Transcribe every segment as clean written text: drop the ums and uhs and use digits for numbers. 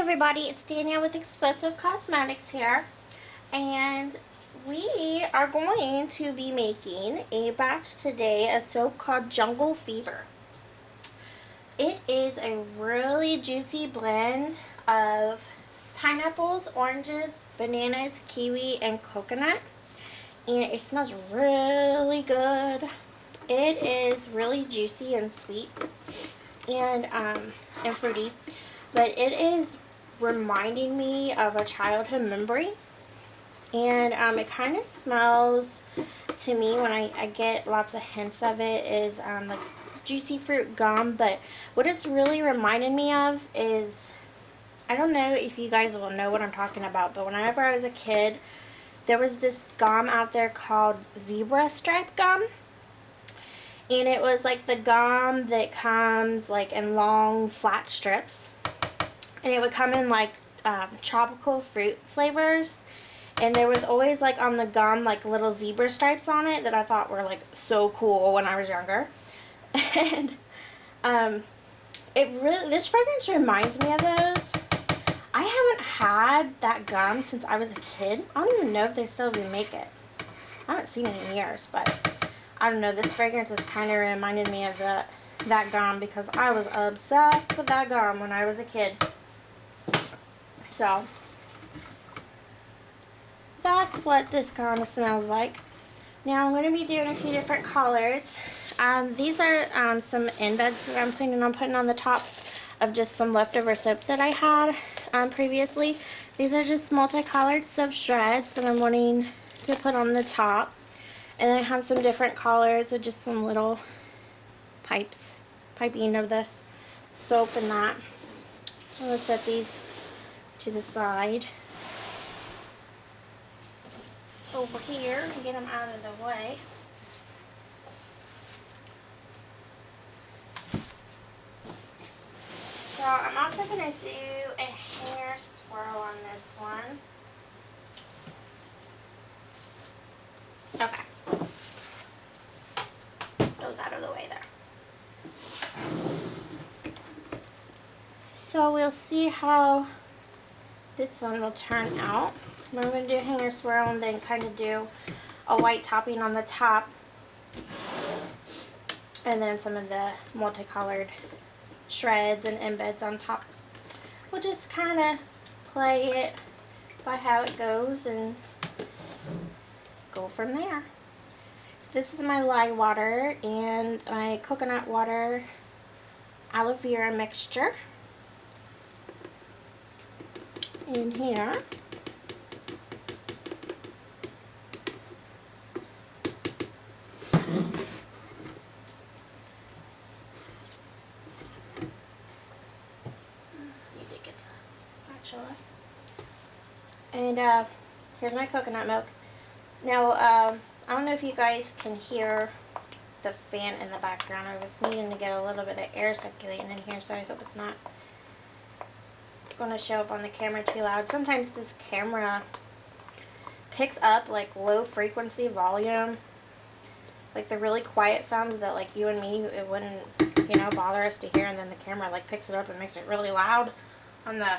everybody, it's Danielle with Explosive Cosmetics here, and we are going to be making a batch today of soap called Jungle Fever. It is a really juicy blend of pineapples, oranges, bananas, kiwi, and coconut, and it smells really good. It is really juicy and sweet and fruity. But it is reminding me of a childhood memory. And it kind of smells to me, when I get lots of hints of it, is like juicy fruit gum. But what it's really reminded me of is, I don't know if you guys will know what I'm talking about, but whenever I was a kid, there was this gum out there called zebra stripe gum. And it was like the gum that comes like in long flat strips. And it would come in like tropical fruit flavors, and there was always like on the gum like little zebra stripes on it that I thought were like so cool when I was younger. And this fragrance reminds me of those. I haven't had that gum since I was a kid. I don't even know if they still remake it. I haven't seen it in years, but I don't know, this fragrance has kind of reminded me of that gum, because I was obsessed with that gum when I was a kid. So that's what this kind of smells like. Now I'm going to be doing a few different colors. These are some embeds that I'm planning on putting on the top of just some leftover soap that I had previously. These are just multicolored soap shreds that I'm wanting to put on the top. And I have some different colors of just some little piping of the soap and that. So let's set these to the side over here and get them out of the way. So I'm also going to do a hair swirl on this one. Okay. Those out of the way there. So we'll see how this one will turn out. I'm going to do a hanger swirl and then kind of do a white topping on the top, and then some of the multicolored shreds and embeds on top. We'll just kind of play it by how it goes and go from there. This is my lye water and my coconut water aloe vera mixture in here. Need to get the spatula. And here's my coconut milk. Now, I don't know if you guys can hear the fan in the background. I was needing to get a little bit of air circulating in here, so I hope it's not going to show up on the camera too loud. Sometimes this camera picks up like low frequency volume, like the really quiet sounds that like you and me, it wouldn't, you know, bother us to hear, and then the camera like picks it up and makes it really loud on the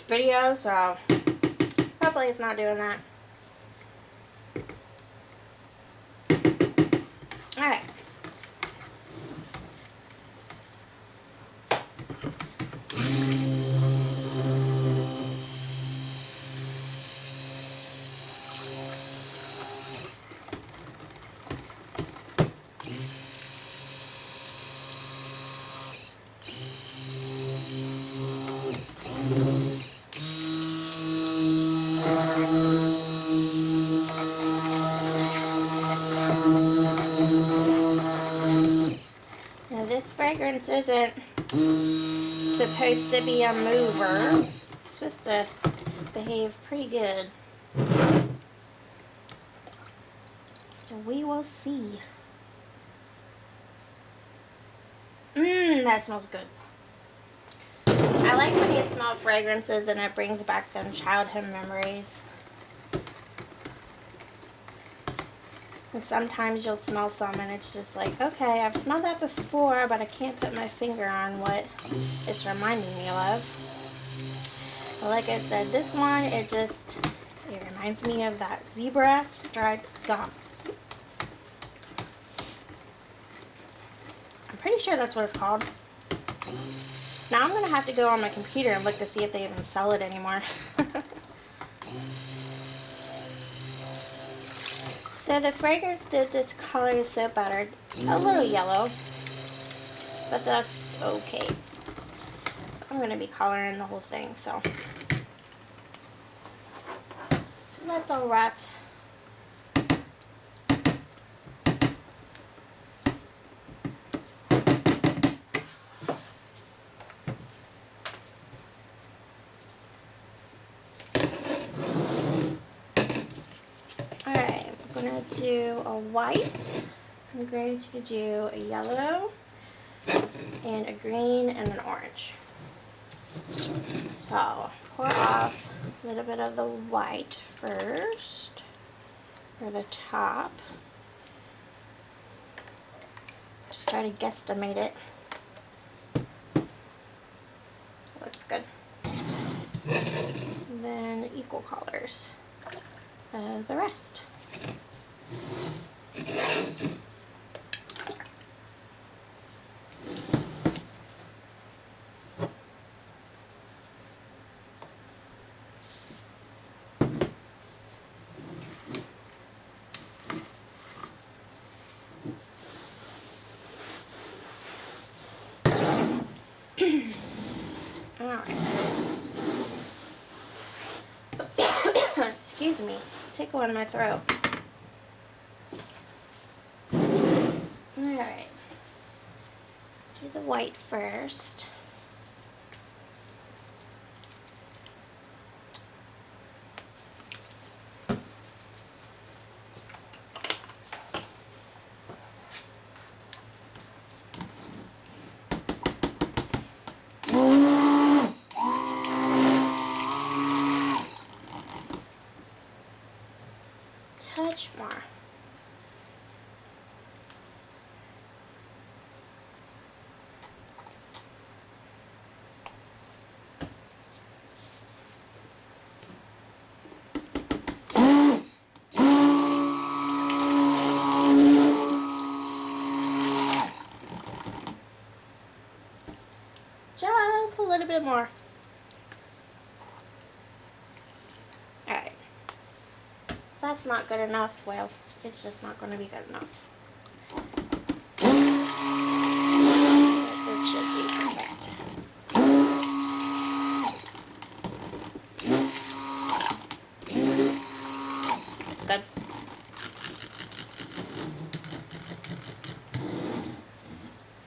video. So hopefully it's not doing that. Alright. Now this fragrance isn't supposed to be a mover. It's supposed to behave pretty good. So we will see. That smells good. I like when you smell fragrances and it brings back them childhood memories. And sometimes you'll smell some and it's just like, okay, I've smelled that before, but I can't put my finger on what it's reminding me of. But like I said, this one, it reminds me of that zebra striped gum. I'm pretty sure that's what it's called. Now I'm going to have to go on my computer and look to see if they even sell it anymore. So the fragrance did this color so better. A little yellow, but that's okay. So I'm going to be coloring the whole thing, so that's all right. Alright, I'm going to do a white, I'm going to do a yellow, and a green, and an orange. So, pour off a little bit of the white first, for the top. Just try to guesstimate it. Looks good. And then equal colors of the rest. Alright. Excuse me, tickle in my throat. Alright. Do the white first. Touch more. Just a little bit more. Alright. If that's not good enough, well, it's just not going to be good enough. This should be perfect. It's good.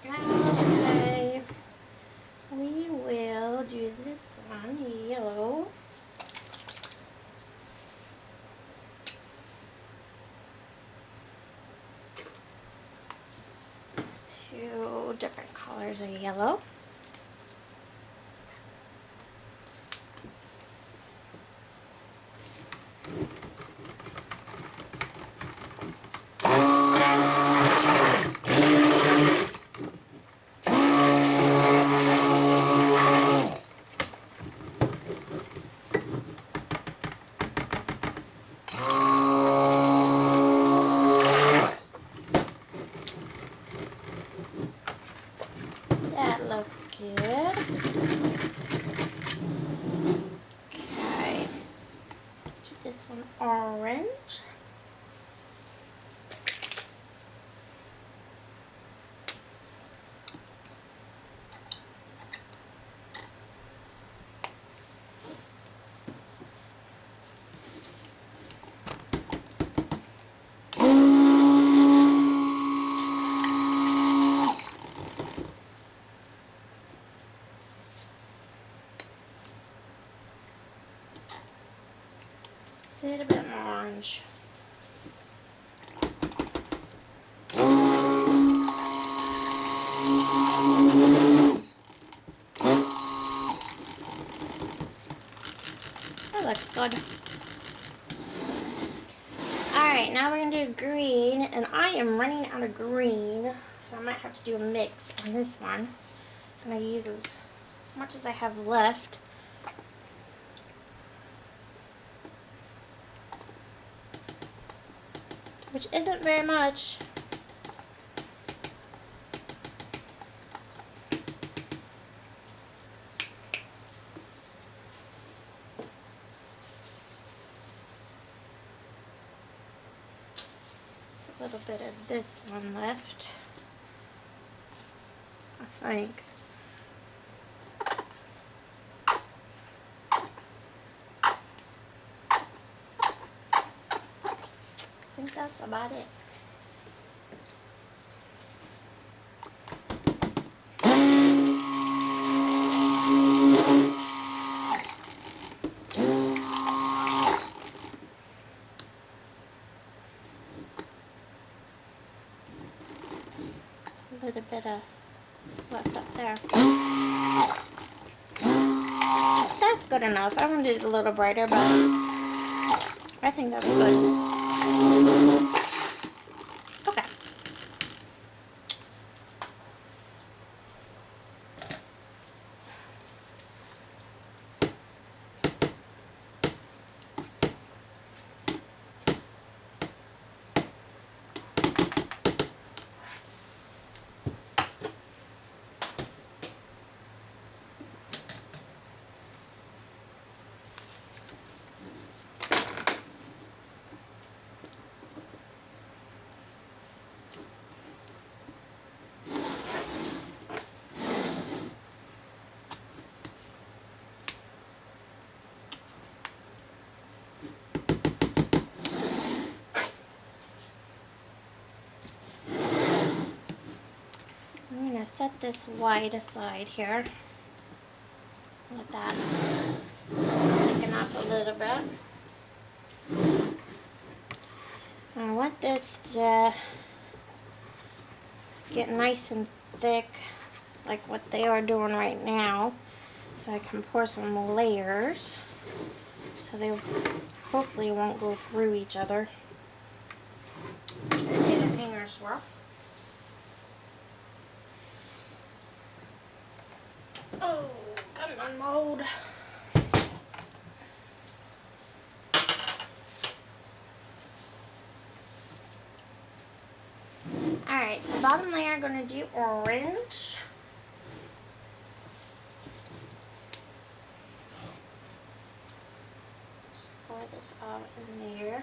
Okay. We will do this one, yellow. Two different colors of yellow. That looks good. Okay. Do this one orange. A little bit more orange. That looks good. Alright, now we're going to do green, and I am running out of green, so I might have to do a mix on this one. I'm going to use as much as I have left. which isn't very much. A little bit of this one left, I think. I think that's about it. A little bit of left up there. That's good enough. I wanted it a little brighter, but I think that's good. Okay. I'm going to set this white aside here. Let that thicken up a little bit. I want this to get nice and thick like what they are doing right now, so I can pour some layers so they hopefully won't go through each other. Try to do the hanger swirl. Oh, coming on mold. Alright, the bottom layer I'm going to do orange. Just pour this out in there.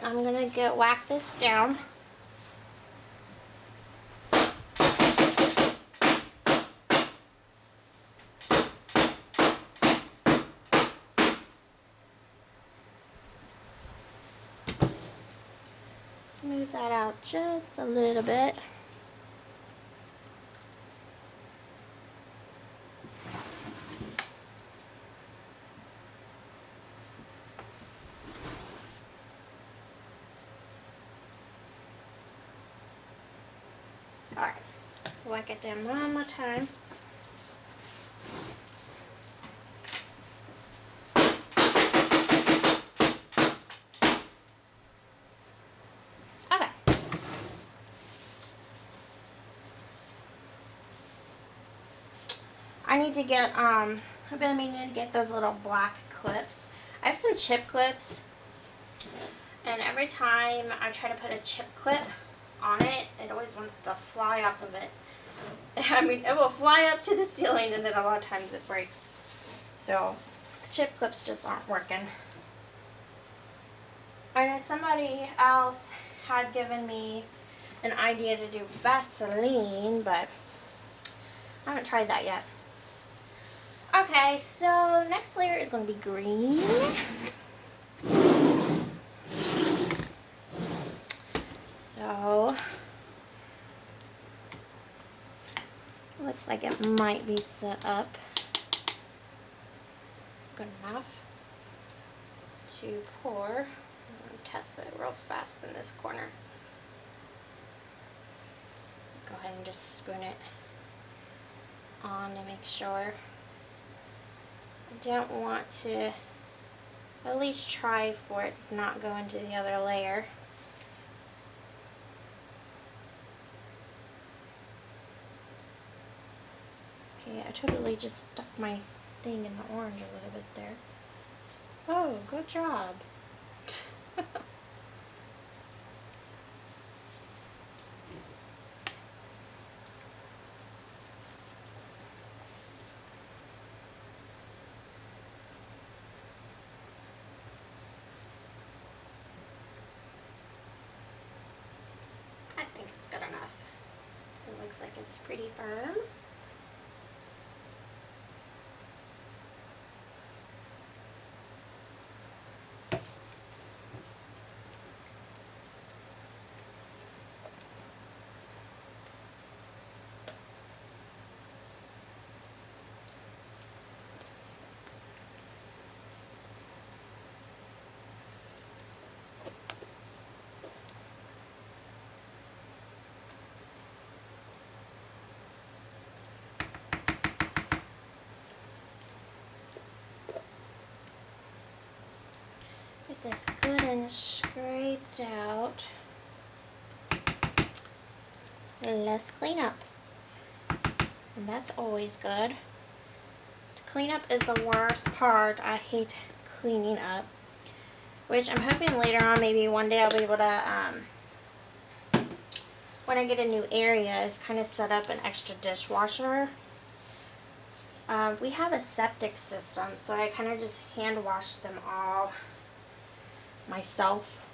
I'm gonna whack this down. Smooth that out just a little bit. Alright, whack it down one more time. Okay. I need to get, I've been meaning to get those little black clips. I have some chip clips, and every time I try to put a chip clip on it, it always wants to fly off of it. I mean, it will fly up to the ceiling, and then a lot of times it breaks. So, the chip clips just aren't working. I know somebody else had given me an idea to do Vaseline, but I haven't tried that yet. Okay, so next layer is going to be green. So Looks like it might be set up good enough to pour. I'm going to test it real fast in this corner. Go ahead and just spoon it on to make sure. I don't want to, at least try for it to not go into the other layer. Okay, I totally just stuck my thing in the orange a little bit there. Oh, good job. I think it's good enough. It looks like it's pretty firm. Get this good and scraped out. Let's clean up. And that's always good. To clean up is the worst part. I hate cleaning up. Which I'm hoping later on, maybe one day I'll be able to, when I get a new area, is kind of set up an extra dishwasher. We have a septic system, so I kind of just hand wash them all myself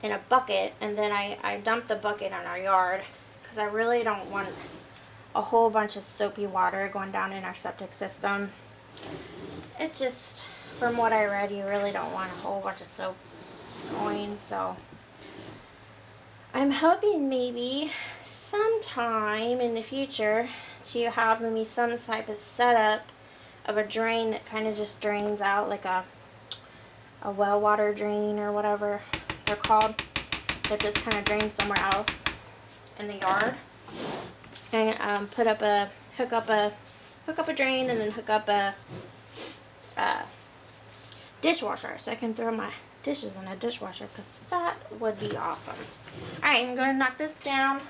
in a bucket, and then I dump the bucket in our yard because I really don't want a whole bunch of soapy water going down in our septic system. It just, from what I read, you really don't want a whole bunch of soap going, so I'm hoping maybe sometime in the future to have maybe some type of setup of a drain that kind of just drains out, like a well water drain or whatever they're called, that just kind of drains somewhere else in the yard, and hook up a drain, and then hook up a dishwasher so I can throw my dishes in a dishwasher, because that would be awesome. Alright, I'm going to knock this down.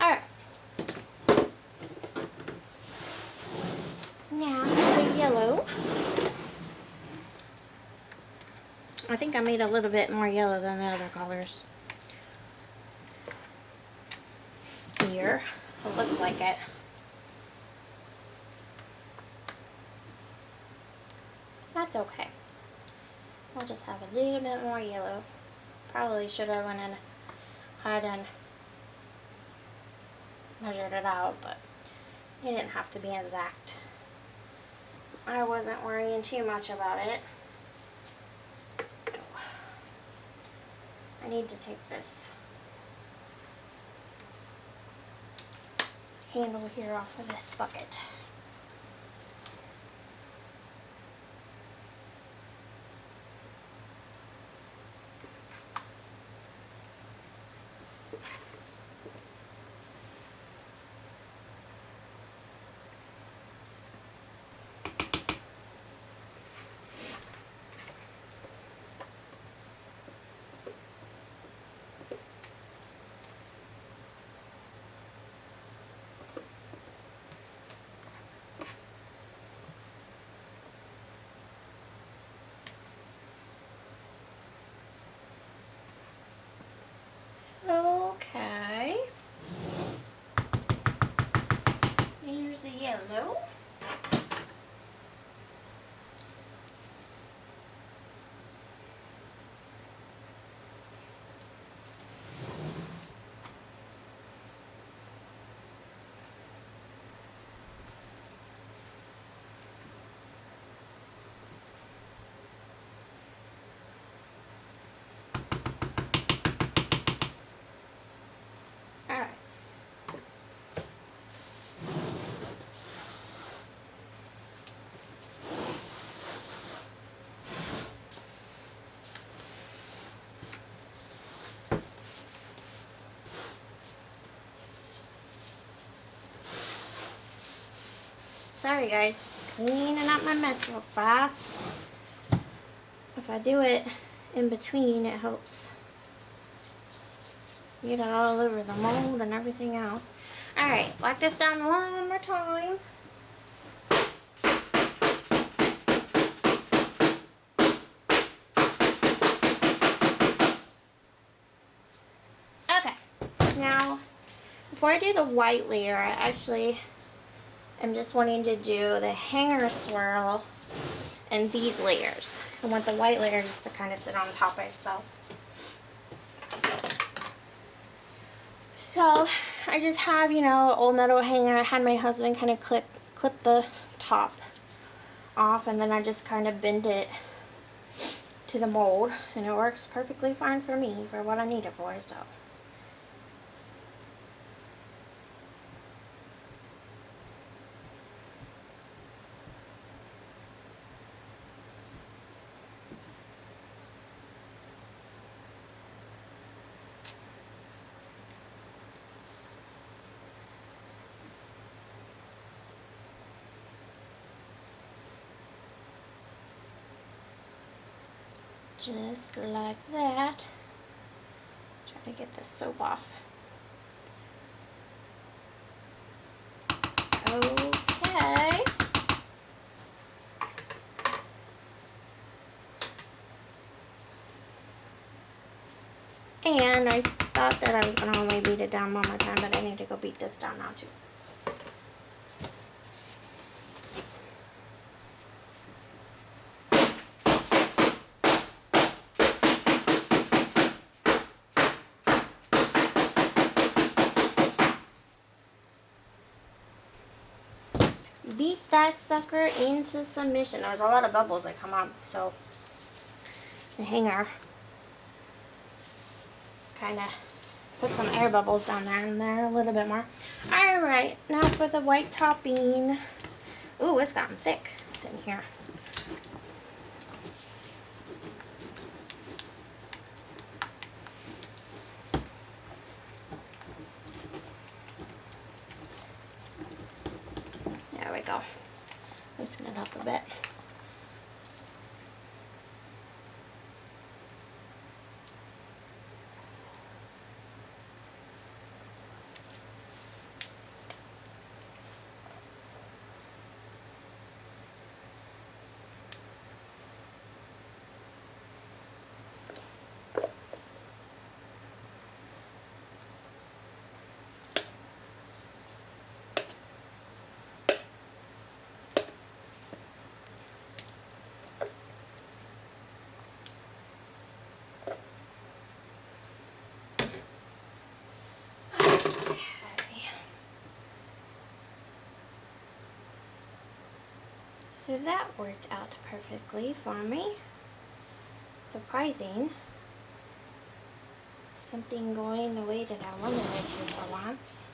Alright. Now for the yellow. I think I made a little bit more yellow than the other colors. Here. It looks like it. That's okay. We'll just have a little bit more yellow. Probably should have went in ahead and measured it out, but it didn't have to be exact. I wasn't worrying too much about it. I need to take this handle here off of this bucket. Okay. Here's the yellow. Sorry guys, just cleaning up my mess real fast. If I do it in between, it helps get it all over the mold and everything else. Alright, lock this down one more time. Okay, now before I do the white layer, I actually am just wanting to do the hanger swirl and these layers. I want the white layer just to kind of sit on top by itself. So I just have, you know, old metal hanger. I had my husband kind of clip the top off, and then I just kind of bend it to the mold, and it works perfectly fine for me for what I need it for. So just like that. Try to get the soap off. Okay. And I thought that I was going to only beat it down one more time, but I need to go beat this down now too. Beat that sucker into submission. There's a lot of bubbles that come up, so the hanger kind of put some air bubbles down there and there a little bit more. Alright, now for the white topping. Ooh, it's gotten thick sitting here. There we go. Loosen it up a bit. So that worked out perfectly for me. Surprising. Something going the way that I wanted it to for once.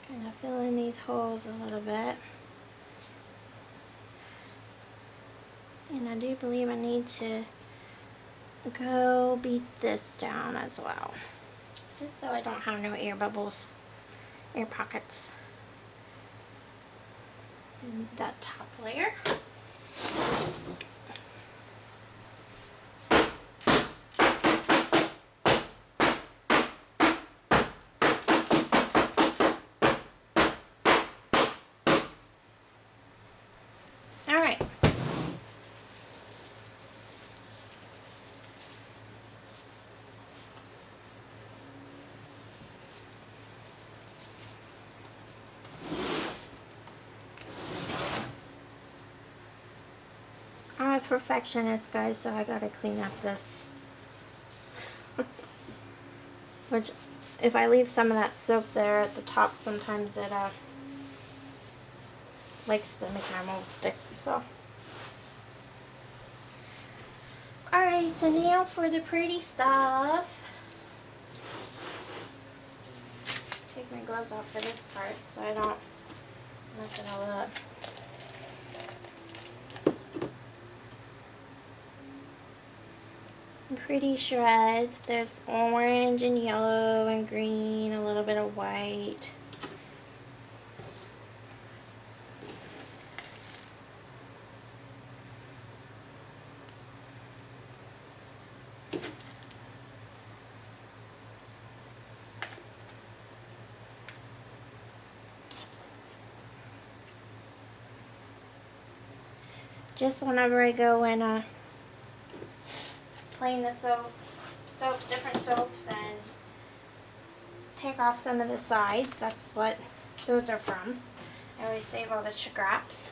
Kind of fill in these holes a little bit. And I do believe I need to go beat this down as well. Just so I don't have no air bubbles, air pockets in that top layer. Alright. I'm a perfectionist, guys, so I gotta clean up this. Which, if I leave some of that soap there at the top, sometimes it likes to make my mold stick, so. Alright, so now for the pretty stuff. take my gloves off for this part so I don't mess it all up. Pretty shreds. There's orange and yellow and green, a little bit of white. Just whenever I go and clean the different soaps, and take off some of the sides. That's what those are from. I always save all the scraps.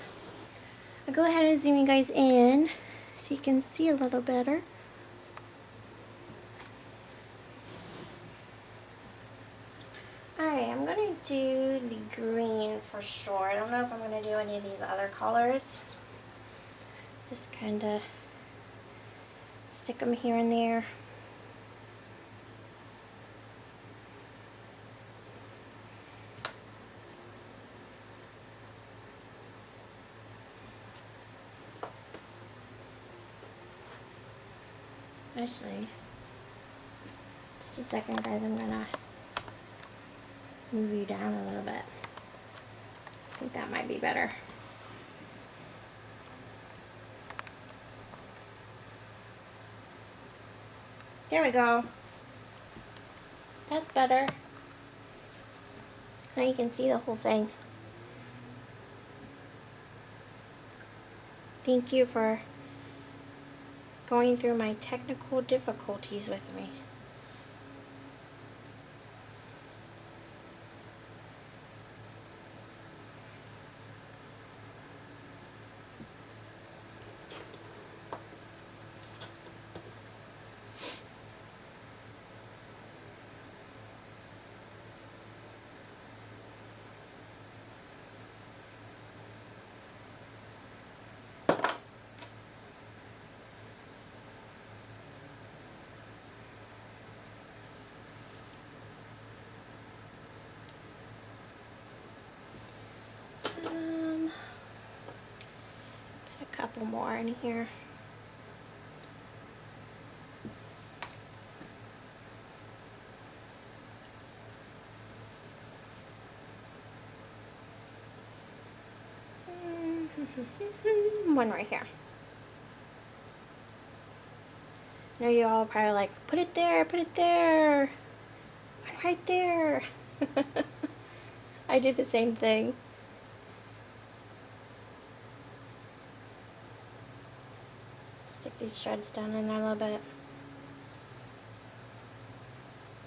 I'll go ahead and zoom you guys in so you can see a little better. Alright, I'm going to do the green for sure. I don't know if I'm going to do any of these other colors. Just kind of stick them here and there. Actually, just a second, guys, I'm going to move you down a little bit. I think that might be better. There we go. That's better. Now you can see the whole thing. Thank you for going through my technical difficulties with me. Put a couple more in here. One right here. I know you all are probably like, put it there, put it there. One right there. I did the same thing. Stick these shreds down in there a little bit,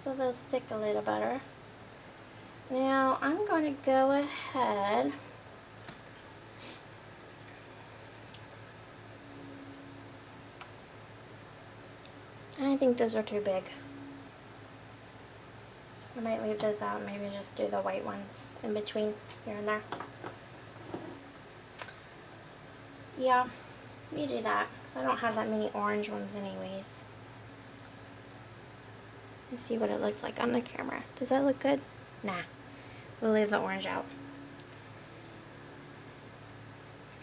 so they'll stick a little better. Now I'm going to go ahead I think those are too big. I might leave those out and maybe just do the white ones in between here and there. Yeah, you do that, because I don't have that many orange ones anyways. Let's see what it looks like on the camera. Does that look good? Nah, we'll leave the orange out.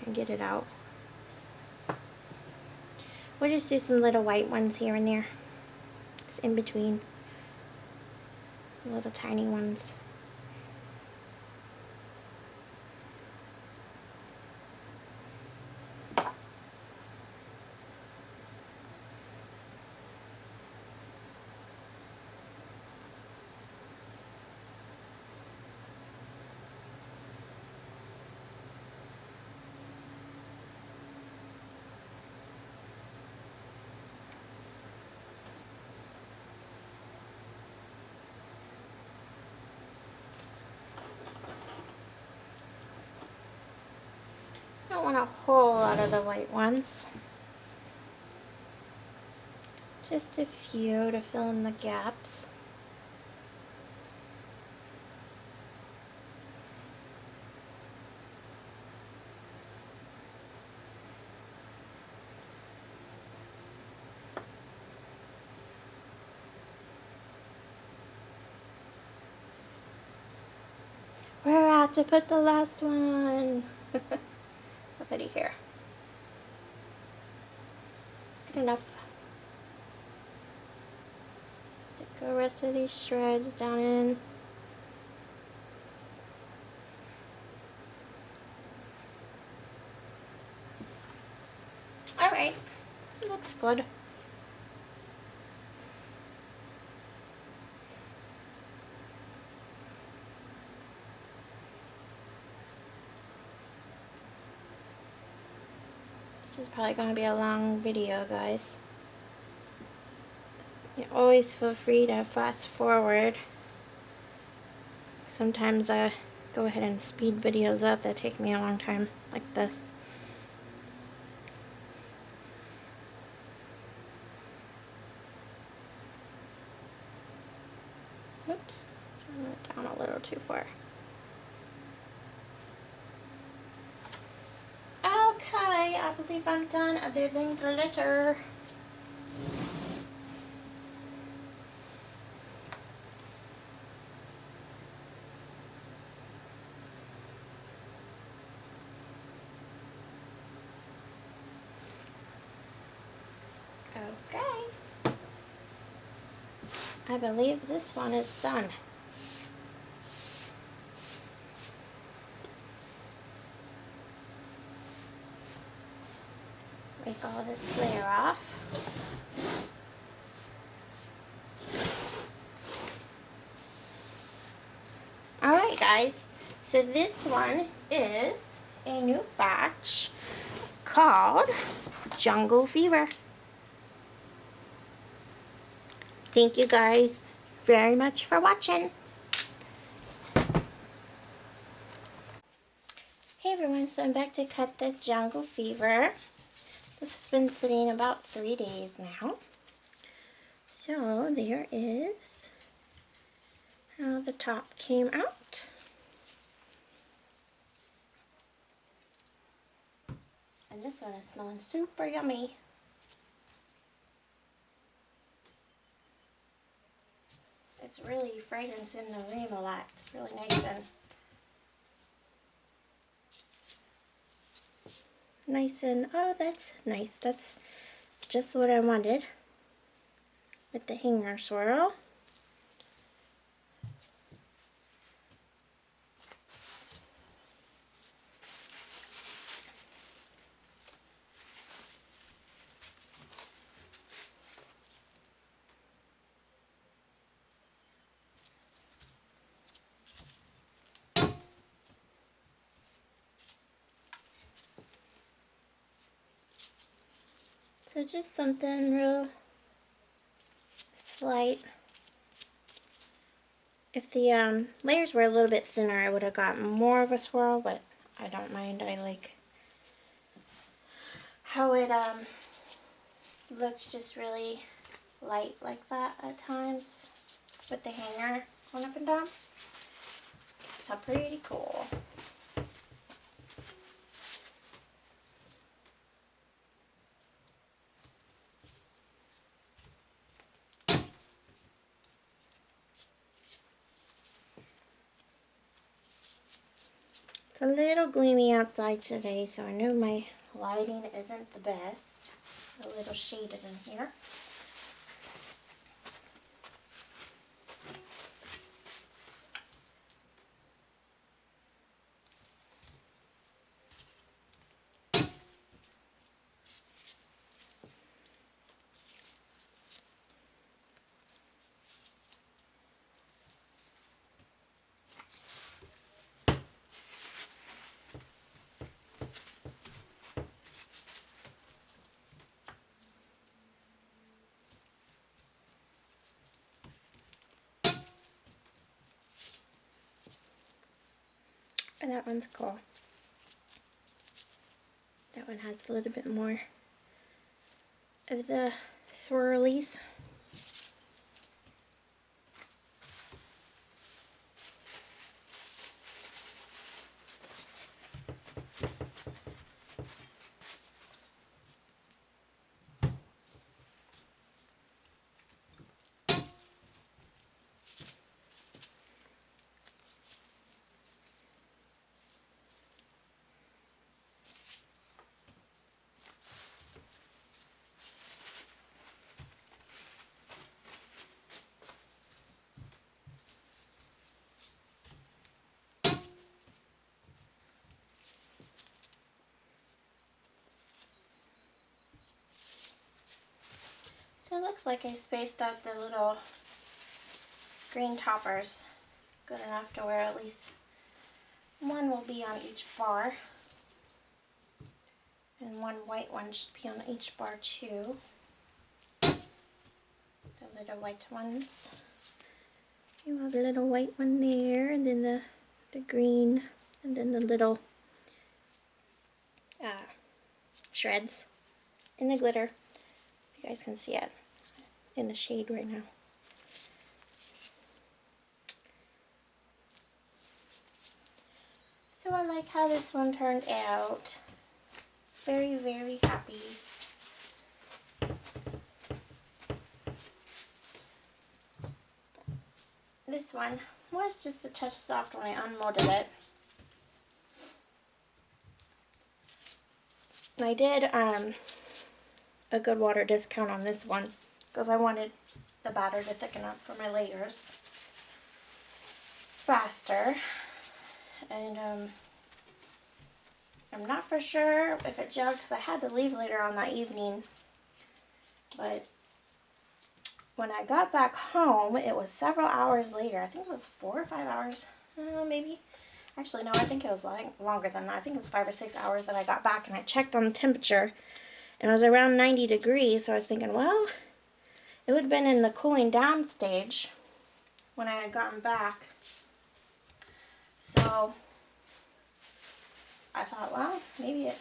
And get it out. We'll just do some little white ones here and there. Just in between. Little tiny ones. I don't want a whole lot of the white ones. Just a few to fill in the gaps. forgot to put the last one. Nobody here. Good enough. Stick the rest of these shreds down in. Alright, looks good. This is probably going to be a long video, guys. You always feel free to fast forward. Sometimes I go ahead and speed videos up that take me a long time, like this. Oops, I went down a little too far. Okay, I believe I'm done other than glitter. Okay. I believe this one is done. Take all this glitter off. Alright guys, so this one is a new batch called Jungle Fever. Thank you guys very much for watching. Hey everyone, so I'm back to cut the Jungle Fever. This has been sitting about 3 days now. So there is how the top came out. And this one is smelling super yummy. It's really fragrance in the room a lot. It's really nice and oh, that's nice. That's just what I wanted with the hanger swirl. So just something real slight. If the layers were a little bit thinner, I would have gotten more of a swirl, but I don't mind. I like how it looks just really light like that at times with the hanger going up and down. It's pretty cool. It's a little gloomy outside today, so I know my lighting isn't the best. A little shaded in here. And that one's cool. That one has a little bit more of the swirlies. It looks like I spaced out the little green toppers good enough to where at least one will be on each bar. And one white one should be on each bar too. The little white ones. You have a little white one there, and then the green, and then the little shreds in the glitter. You guys can see it in the shade right now. So I like how this one turned out. Very, very happy. This one was just a touch soft when I unmolded it. I did a good water discount on this one because I wanted the batter to thicken up for my layers faster. And I'm not for sure if it gelled because I had to leave later on that evening. But when I got back home, it was several hours later. I think it was 4 or 5 hours, maybe. Actually, no, I think it was longer than that. I think it was 5 or 6 hours that I got back, and I checked on the temperature, and it was around 90 degrees. So I was thinking, well, it would have been in the cooling down stage when I had gotten back. So I thought, well, maybe it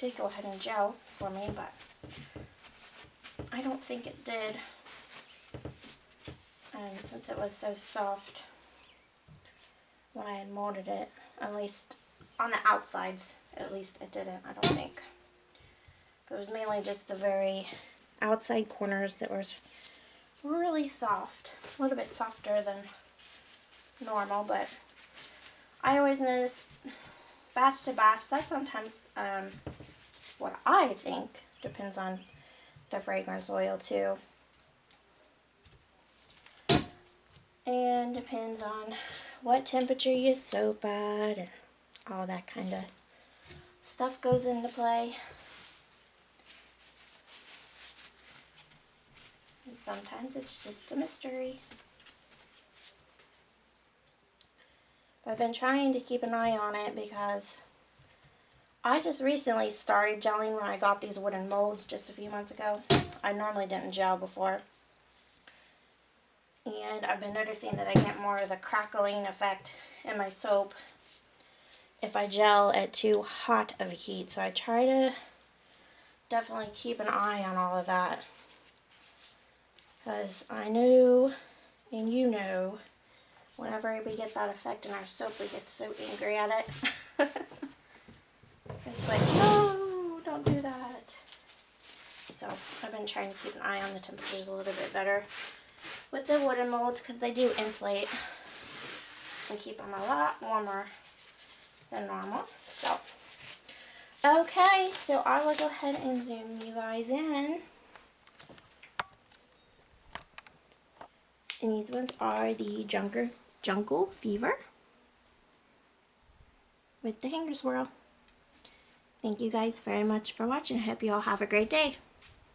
did go ahead and gel for me, but I don't think it did. And since it was so soft when I had molded it, at least on the outsides, at least it didn't, I don't think. It was mainly just the very outside corners that was really soft. A little bit softer than normal, but I always notice batch to batch, that's sometimes what I think, depends on the fragrance oil too. And depends on what temperature you soap at and all that kind of stuff goes into play. And sometimes it's just a mystery. But I've been trying to keep an eye on it because I just recently started gelling when I got these wooden molds just a few months ago. I normally didn't gel before. And I've been noticing that I get more of the crackling effect in my soap if I gel at too hot of a heat. So I try to definitely keep an eye on all of that. Because I know, and you know, whenever we get that effect in our soap, we get so angry at it. It's like, no, don't do that. So I've been trying to keep an eye on the temperatures a little bit better with the wooden molds because they do insulate and keep them a lot warmer than normal. So, okay, so I will go ahead and zoom you guys in. And these ones are the Jungle Fever with the hanger swirl. Thank you guys very much for watching. I hope you all have a great day.